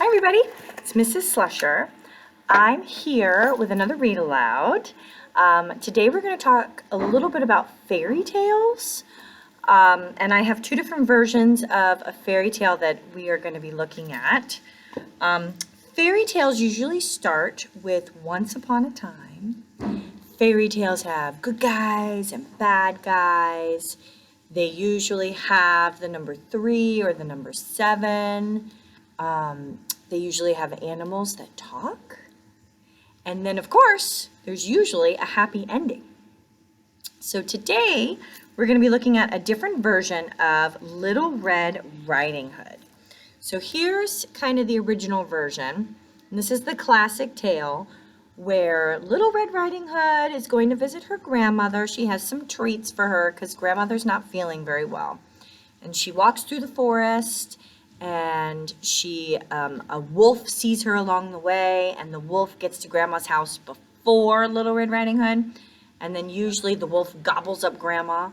Hi everybody, it's Mrs. Slusher. I'm here with another read aloud. Today we're going to talk a little bit about fairy tales. And I have two different versions of a fairy tale that we are going to be looking at. Fairy tales usually start with once upon a time. Fairy tales have good guys and bad guys. They usually have the number 3 or the number 7. They usually have animals that talk. And then, of course, there's usually a happy ending. So today, we're going to be looking at a different version of Little Red Riding Hood. So here's kind of the original version. And this is the classic tale where Little Red Riding Hood is going to visit her grandmother. She has some treats for her because grandmother's not feeling very well. And she walks through the forest, and a wolf sees her along the way, and the wolf gets to Grandma's house before Little Red Riding Hood. And then usually the wolf gobbles up Grandma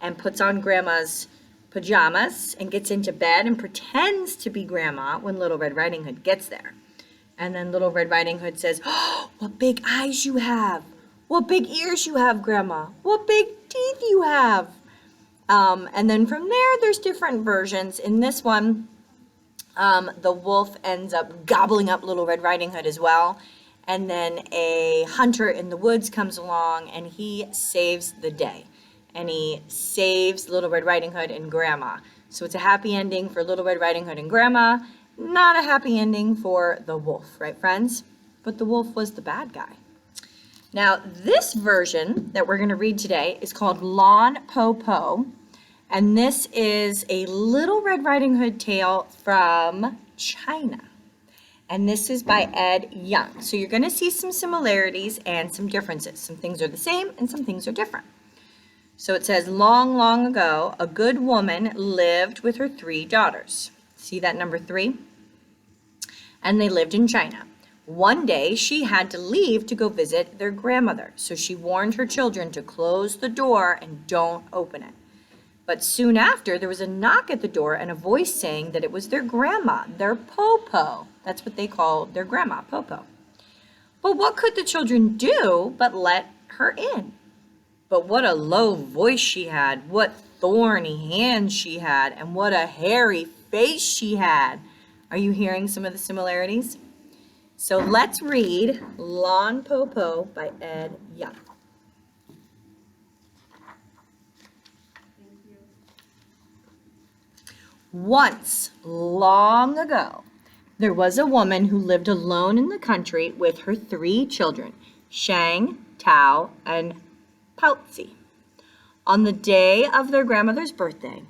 and puts on Grandma's pajamas and gets into bed and pretends to be Grandma when Little Red Riding Hood gets there. And then Little Red Riding Hood says, "Oh, what big eyes you have. What big ears you have, Grandma. What big teeth you have." And then from there, there's different versions. In this one, the wolf ends up gobbling up Little Red Riding Hood as well. And then a hunter in the woods comes along and he saves the day. And he saves Little Red Riding Hood and Grandma. So it's a happy ending for Little Red Riding Hood and Grandma. Not a happy ending for the wolf, right, friends? But the wolf was the bad guy. Now, this version that we're going to read today is called Lon Po Po. And this is a Little Red Riding Hood tale from China. And this is by Ed Young. So you're going to see some similarities and some differences. Some things are the same and some things are different. So it says, long, long ago, a good woman lived with her 3 daughters. See that number 3? And they lived in China. One day, she had to leave to go visit their grandmother. So she warned her children to close the door and don't open it. But soon after, there was a knock at the door and a voice saying that it was their grandma, their Po Po. That's what they call their grandma, Po Po. But what could the children do but let her in? But what a low voice she had, what thorny hands she had, and what a hairy face she had. Are you hearing some of the similarities? So let's read Lon Po Po by Ed Young. Once, long ago, there was a woman who lived alone in the country with her 3 children, Shang, Tao, and Poutsy. On the day of their grandmother's birthday,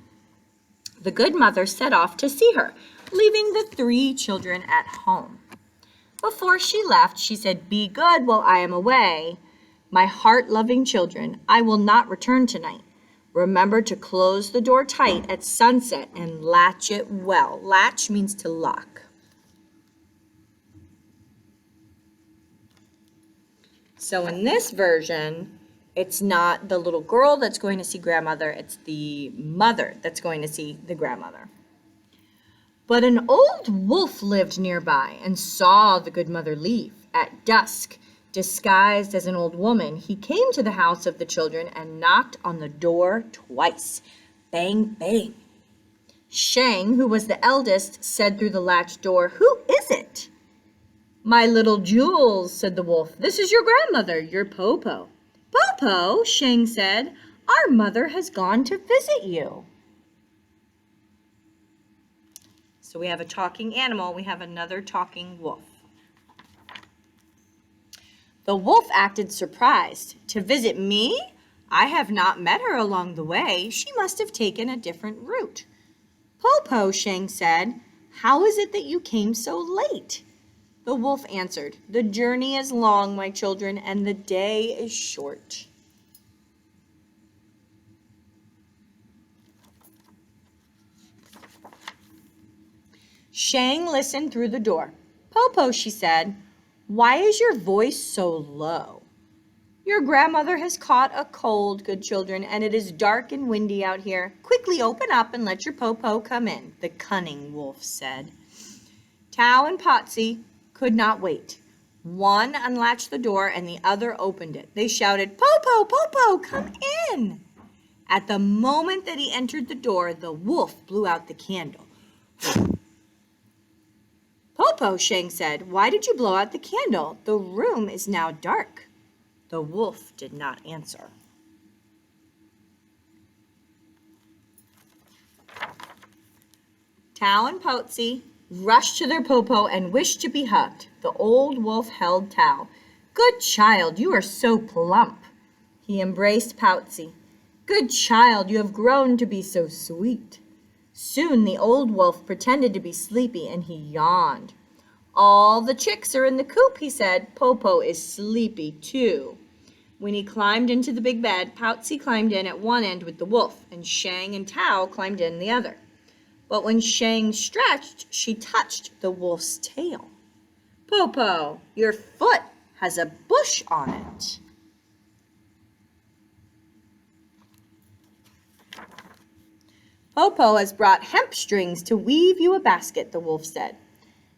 the good mother set off to see her, leaving the 3 children at home. Before she left, she said, "Be good while I am away. My heart-loving children, I will not return tonight. Remember to close the door tight at sunset and latch it well." Latch means to lock. So in this version, it's not the little girl that's going to see grandmother, it's the mother that's going to see the grandmother. But an old wolf lived nearby and saw the good mother leave. At dusk, disguised as an old woman, he came to the house of the children and knocked on the door twice. Bang, bang. Shang, who was the eldest, said through the latched door, "Who is it?" "My little Jules," said the wolf. "This is your grandmother, your Po Po." "Po Po," Shang said, "our mother has gone to visit you." So we have a talking animal, we have another talking wolf. The wolf acted surprised. "To visit me? I have not met her along the way. She must have taken a different route." "Po Po," Shang said, "how is it that you came so late?" The wolf answered, "The journey is long, my children, and the day is short." Shang listened through the door. "Po Po," she said, "why is your voice so low?" "Your grandmother has caught a cold, good children, and it is dark and windy out here. Quickly open up and let your Po Po come in," the cunning wolf said. Tao and Potsy could not wait. One unlatched the door and the other opened it. They shouted, "Popo, Popo, come in!" At the moment that he entered the door, the wolf blew out the candle. "Popo," Shang said, "why did you blow out the candle? The room is now dark." The wolf did not answer. Tao and Potsy rushed to their Popo and wished to be hugged. The old wolf held Tao. "Good child, you are so plump." He embraced Potsy. "Good child, you have grown to be so sweet." Soon the old wolf pretended to be sleepy and he yawned. "All the chicks are in the coop," he said. "Popo is sleepy too." When he climbed into the big bed, Potsy climbed in at one end with the wolf, and Shang and Tao climbed in the other. But when Shang stretched, she touched the wolf's tail. "Popo, your foot has a bush on it." "Popo has brought hemp strings to weave you a basket," the wolf said.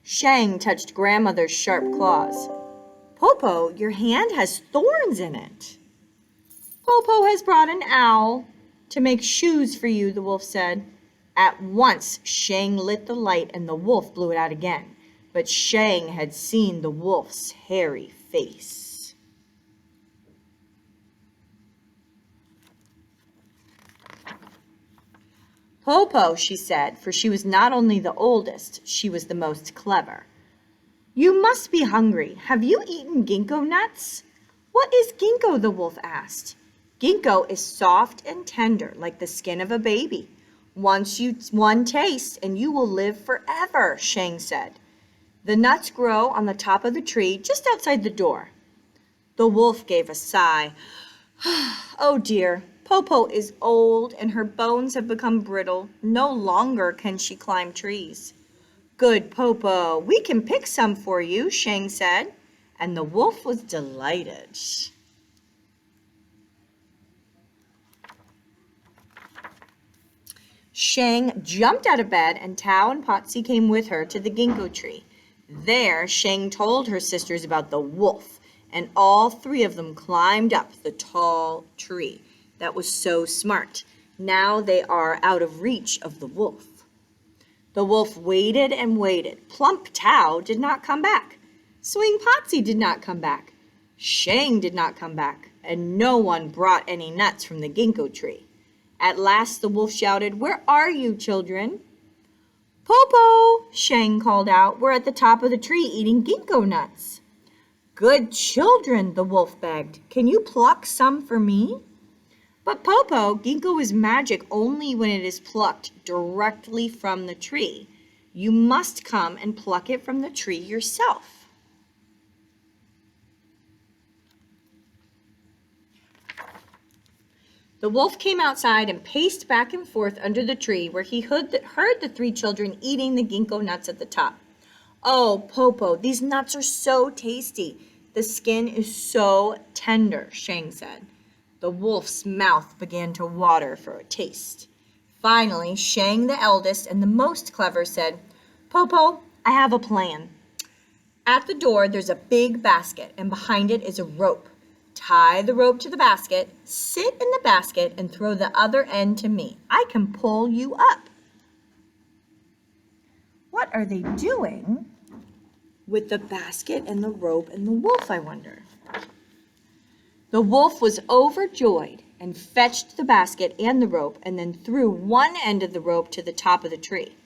Shang touched grandmother's sharp claws. "Popo, your hand has thorns in it." "Popo has brought an owl to make shoes for you," the wolf said. At once, Shang lit the light and the wolf blew it out again. But Shang had seen the wolf's hairy face. "Popo," she said, for she was not only the oldest, she was the most clever. "You must be hungry. Have you eaten ginkgo nuts?" "What is ginkgo?" the wolf asked. "Ginkgo is soft and tender, like the skin of a baby. One taste and you will live forever," Shang said. "The nuts grow on the top of the tree just outside the door." The wolf gave a sigh. "Oh dear, Popo is old and her bones have become brittle. No longer can she climb trees." "Good, Popo, we can pick some for you," Shang said, and the wolf was delighted. Shang jumped out of bed and Tao and Potsy came with her to the ginkgo tree. There, Shang told her sisters about the wolf, and all three of them climbed up the tall tree. That was so smart. Now they are out of reach of the wolf. The wolf waited and waited. Plump Tao did not come back. Swing Potsy did not come back. Shang did not come back, and no one brought any nuts from the ginkgo tree. At last the wolf shouted, "Where are you, children?" "Popo," Shang called out, "we're at the top of the tree eating ginkgo nuts." "Good children," the wolf begged, "can you pluck some for me?" "But Popo, ginkgo is magic only when it is plucked directly from the tree. You must come and pluck it from the tree yourself." The wolf came outside and paced back and forth under the tree where he heard the three children eating the ginkgo nuts at the top. "Oh, Popo, these nuts are so tasty. The skin is so tender," Shang said. The wolf's mouth began to water for a taste. Finally, Shang, the eldest and the most clever, said, "Popo, I have a plan. At the door, there's a big basket, and behind it is a rope. Tie the rope to the basket, sit in the basket, and throw the other end to me. I can pull you up." What are they doing with the basket and the rope and the wolf, I wonder? The wolf was overjoyed and fetched the basket and the rope and then threw one end of the rope to the top of the tree.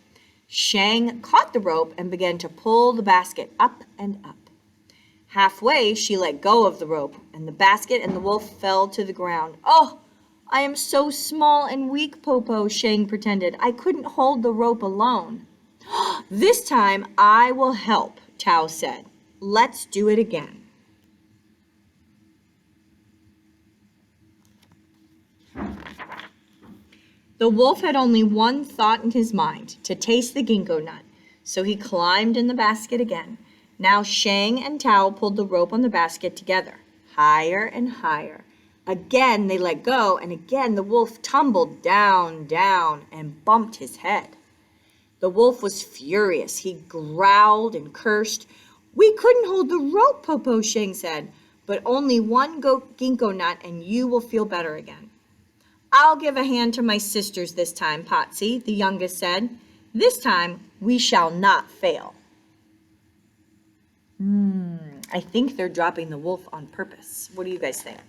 Shang caught the rope and began to pull the basket up and up. Halfway, she let go of the rope, and the basket and the wolf fell to the ground. "Oh, I am so small and weak, Popo," Shang pretended. "I couldn't hold the rope alone." "This time, I will help," Tao said. "Let's do it again." The wolf had only one thought in his mind, to taste the ginkgo nut, so he climbed in the basket again. Now Shang and Tao pulled the rope on the basket together, higher and higher. Again they let go, and again the wolf tumbled down, down, and bumped his head. The wolf was furious. He growled and cursed. "We couldn't hold the rope," Po Po Sheng said, "but only one ginkgo nut and you will feel better again." "I'll give a hand to my sisters this time, Potsy," the youngest said. "This time we shall not fail." I think they're dropping the wolf on purpose. What do you guys think?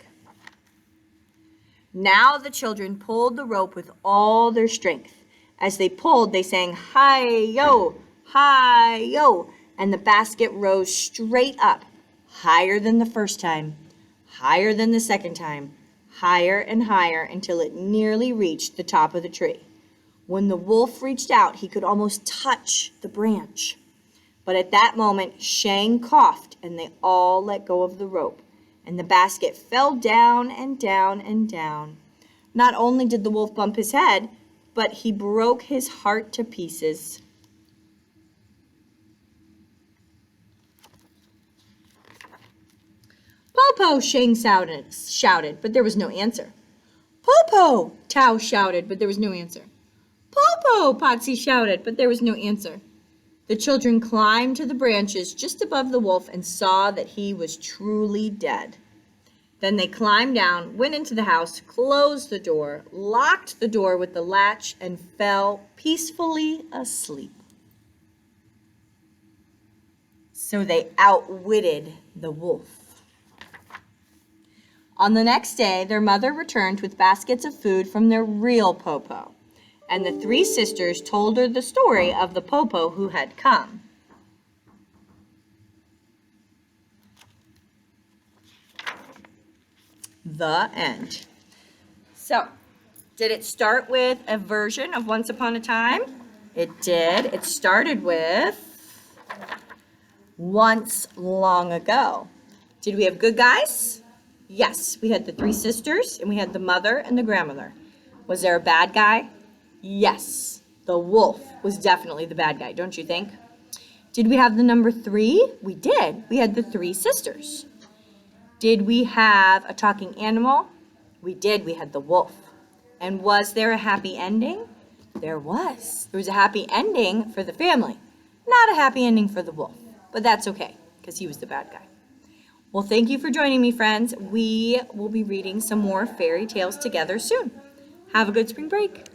Now the children pulled the rope with all their strength. As they pulled, they sang, "Hi-yo, hi-yo," and the basket rose straight up, higher than the first time, higher than the second time, higher and higher until it nearly reached the top of the tree. When the wolf reached out, he could almost touch the branch. But at that moment, Shang coughed, and they all let go of the rope, and the basket fell down and down and down. Not only did the wolf bump his head, but he broke his heart to pieces. "Po-po!" Shang shouted, but there was no answer. "Po-po!" Tao shouted, but there was no answer. "Po-po!" Potsy shouted, but there was no answer. The children climbed to the branches just above the wolf and saw that he was truly dead. Then they climbed down, went into the house, closed the door, locked the door with the latch, and fell peacefully asleep. So they outwitted the wolf. On the next day, their mother returned with baskets of food from their real Po-po, and the three sisters told her the story of the Po-po who had come. The end. So, did it start with a version of Once Upon a Time? It did. It started with Once Long Ago. Did we have good guys? Yes, we had the three sisters, and we had the mother and the grandmother. Was there a bad guy? Yes, the wolf was definitely the bad guy, don't you think? Did we have the number 3? We did. We had the three sisters. Did we have a talking animal? We did. We had the wolf. And was there a happy ending? There was. There was a happy ending for the family. Not a happy ending for the wolf. But that's okay, because he was the bad guy. Well, thank you for joining me, friends. We will be reading some more fairy tales together soon. Have a good spring break.